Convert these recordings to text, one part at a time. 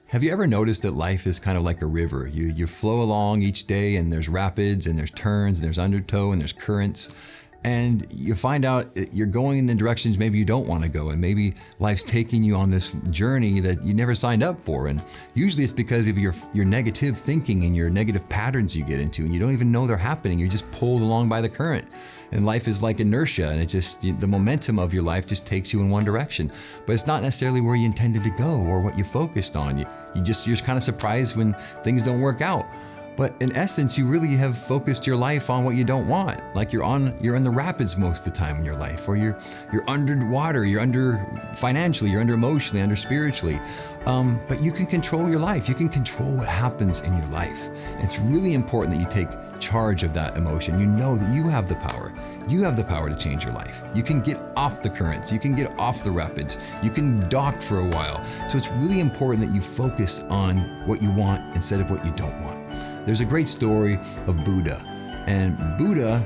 Have you ever noticed that life is kind of like a river? You flow along each day, and there's rapids and there's turns and there's undertow and there's currents, and you find out you're going in the directions maybe you don't want to go, and maybe life's taking you on this journey that you never signed up for. And usually it's because of your negative thinking and your negative patterns you get into, and you don't even know they're happening. You're just pulled along by the current. And life is like inertia, and the momentum of your life just takes you in one direction. But it's not necessarily where you intended to go or what you focused on. You're just kind of surprised when things don't work out. But in essence, you really have focused your life on what you don't want. Like you're in the rapids most of the time in your life, or you're underwater, you're under financially, you're under emotionally, under spiritually. But you can control your life. You can control what happens in your life. And it's really important that you take charge of that emotion. You know that you have the power. You have the power to change your life. You can get off the currents. You can get off the rapids. You can dock for a while. So it's really important that you focus on what you want instead of what you don't want. There's a great story of Buddha. And Buddha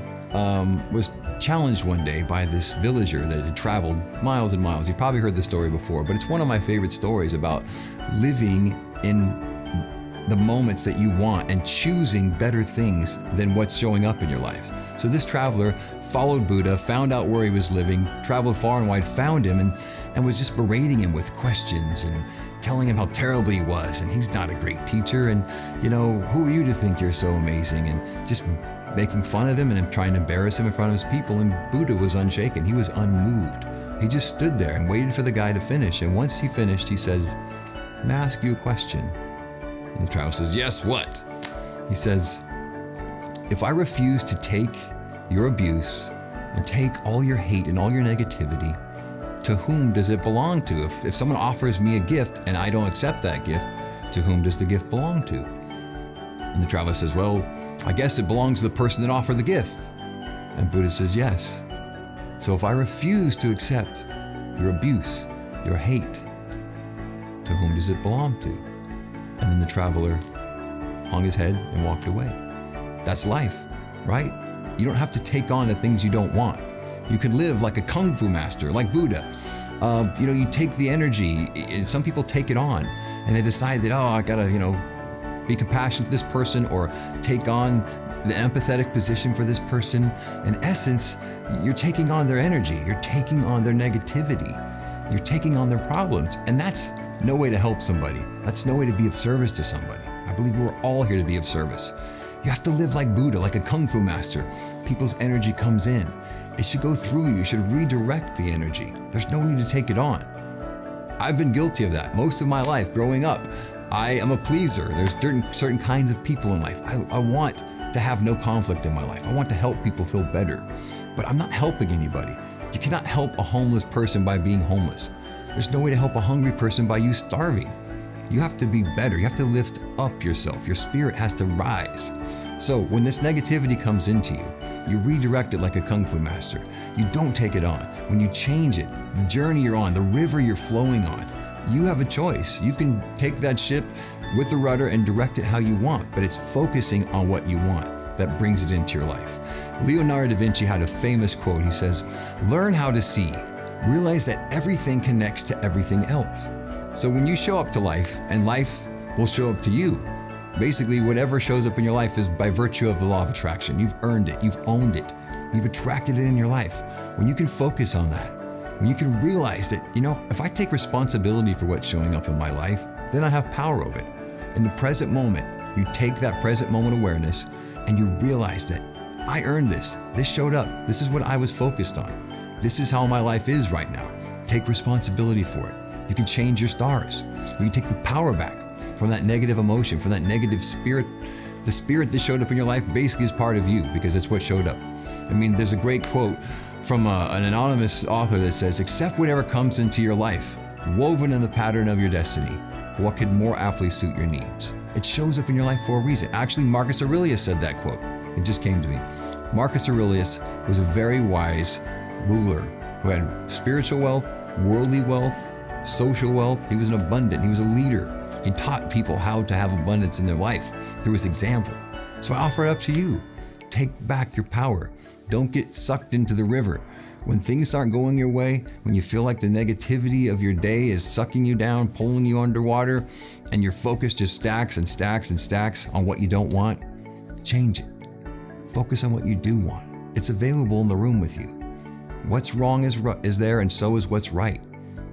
was challenged one day by this villager that had traveled miles and miles. You've probably heard this story before, but it's one of my favorite stories about living in the moments that you want and choosing better things than what's showing up in your life. So this traveler followed Buddha, found out where he was living, traveled far and wide, found him, and was just berating him with questions and telling him how terrible he was, and he's not a great teacher, and who are you to think you're so amazing, and just making fun of him and trying to embarrass him in front of his people. And Buddha was unshaken. He was unmoved. He just stood there and waited for the guy to finish. And once he finished, he says, "May I ask you a question?" And the traveler says, "Yes, what?" He says, "If I refuse to take your abuse and take all your hate and all your negativity, to whom does it belong to? If someone offers me a gift and I don't accept that gift, to whom does the gift belong to?" And the traveler says, "Well, I guess it belongs to the person that offered the gift." And Buddha says, "Yes. So if I refuse to accept your abuse, your hate, to whom does it belong to?" And then the traveler hung his head and walked away. That's life, right? You don't have to take on the things you don't want. You can live like a kung fu master, like Buddha. You take the energy, and some people take it on, and they decide that, I gotta, be compassionate to this person or take on the empathetic position for this person. In essence, you're taking on their energy, you're taking on their negativity, you're taking on their problems, and that's no way to help somebody. That's no way to be of service to somebody. I believe we're all here to be of service. You have to live like Buddha, like a kung fu master. People's energy comes in. It should go through you. You should redirect the energy. There's no need to take it on. I've been guilty of that most of my life growing up. I am a pleaser. There's certain kinds of people in life. I want to have no conflict in my life. I want to help people feel better, but I'm not helping anybody. You cannot help a homeless person by being homeless. There's no way to help a hungry person by you starving. You have to be better. You have to lift up yourself. Your spirit has to rise. So when this negativity comes into you, you redirect it like a kung fu master. You don't take it on. When you change it, the journey you're on, the river you're flowing on, you have a choice. You can take that ship with the rudder and direct it how you want, but it's focusing on what you want that brings it into your life. Leonardo da Vinci had a famous quote. He says, "Learn how to see. Realize that everything connects to everything else." So when you show up to life, and life will show up to you, basically whatever shows up in your life is by virtue of the law of attraction. You've earned it, you've owned it, you've attracted it in your life. When you can focus on that, when you can realize that, if I take responsibility for what's showing up in my life, then I have power over it. In the present moment, you take that present moment awareness and you realize that I earned this. This showed up. This is what I was focused on. This is how my life is right now. Take responsibility for it. You can change your stars. You can take the power back from that negative emotion, from that negative spirit. The spirit that showed up in your life basically is part of you because it's what showed up. There's a great quote from an anonymous author that says, "Accept whatever comes into your life, woven in the pattern of your destiny. What could more aptly suit your needs?" It shows up in your life for a reason. Actually, Marcus Aurelius said that quote. It just came to me. Marcus Aurelius was a very wise ruler who had spiritual wealth, worldly wealth, social wealth. He was a leader. He taught people how to have abundance in their life through his example. So I offer it up to you. Take back your power. Don't get sucked into the river. When things aren't going your way, when you feel like the negativity of your day is sucking you down, pulling you underwater, and your focus just stacks and stacks and stacks on what you don't want, change it. Focus on what you do want. It's available in the room with you. What's wrong is there, and so is what's right.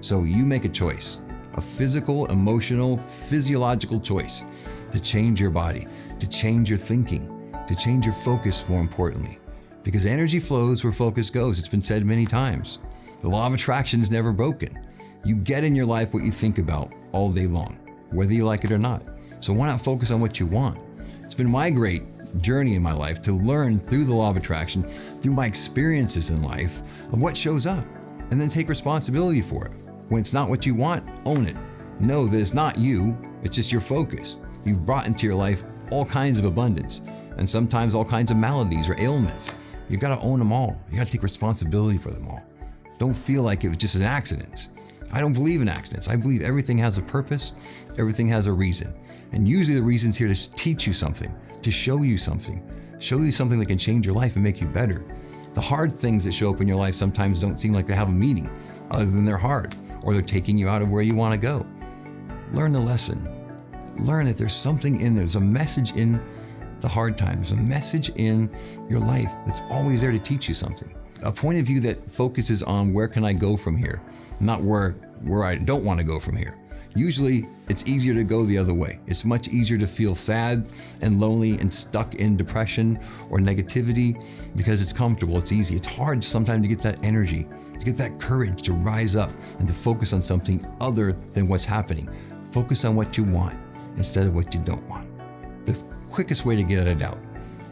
So you make a choice, a physical, emotional, physiological choice to change your body, to change your thinking, to change your focus, more importantly. Because energy flows where focus goes. It's been said many times. The law of attraction is never broken. You get in your life what you think about all day long, whether you like it or not. So why not focus on what you want? It's been my great journey in my life to learn through the law of attraction, through my experiences in life, of what shows up, and then take responsibility for it. When it's not what you want, own it. Know that it's not you, it's just your focus. You've brought into your life all kinds of abundance, and sometimes all kinds of maladies or ailments. You've got to own them all. You got to take responsibility for them all. Don't feel like it was just an accident. I don't believe in accidents. I believe everything has a purpose, everything has a reason. And usually the reason's here to teach you something, to show you something that can change your life and make you better. The hard things that show up in your life sometimes don't seem like they have a meaning, other than they're hard, or they're taking you out of where you want to go. Learn the lesson. Learn that there's something in there. There's a message in the hard times, a message in your life that's always there to teach you something. A point of view that focuses on where can I go from here, not where I don't want to go from here. Usually it's easier to go the other way. It's much easier to feel sad and lonely and stuck in depression or negativity because it's comfortable, it's easy. It's hard sometimes to get that energy, to get that courage to rise up and to focus on something other than what's happening. Focus on what you want instead of what you don't want. The quickest way to get out of doubt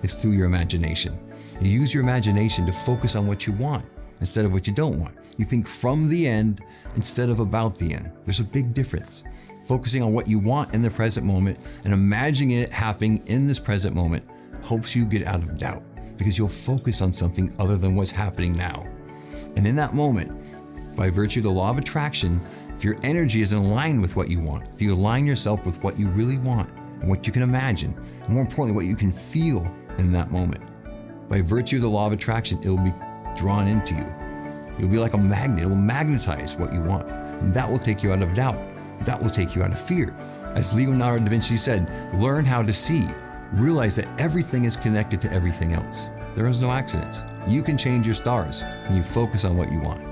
is through your imagination. You use your imagination to focus on what you want instead of what you don't want. You think from the end instead of about the end. There's a big difference. Focusing on what you want in the present moment and imagining it happening in this present moment helps you get out of doubt because you'll focus on something other than what's happening now. And in that moment, by virtue of the law of attraction, if your energy is in line with what you want, if you align yourself with what you really want and what you can imagine, and more importantly, what you can feel in that moment, by virtue of the law of attraction, it will be drawn into you. You'll be like a magnet. It will magnetize what you want. And that will take you out of doubt. That will take you out of fear. As Leonardo da Vinci said, learn how to see. Realize that everything is connected to everything else. There is no accidents. You can change your stars when you focus on what you want.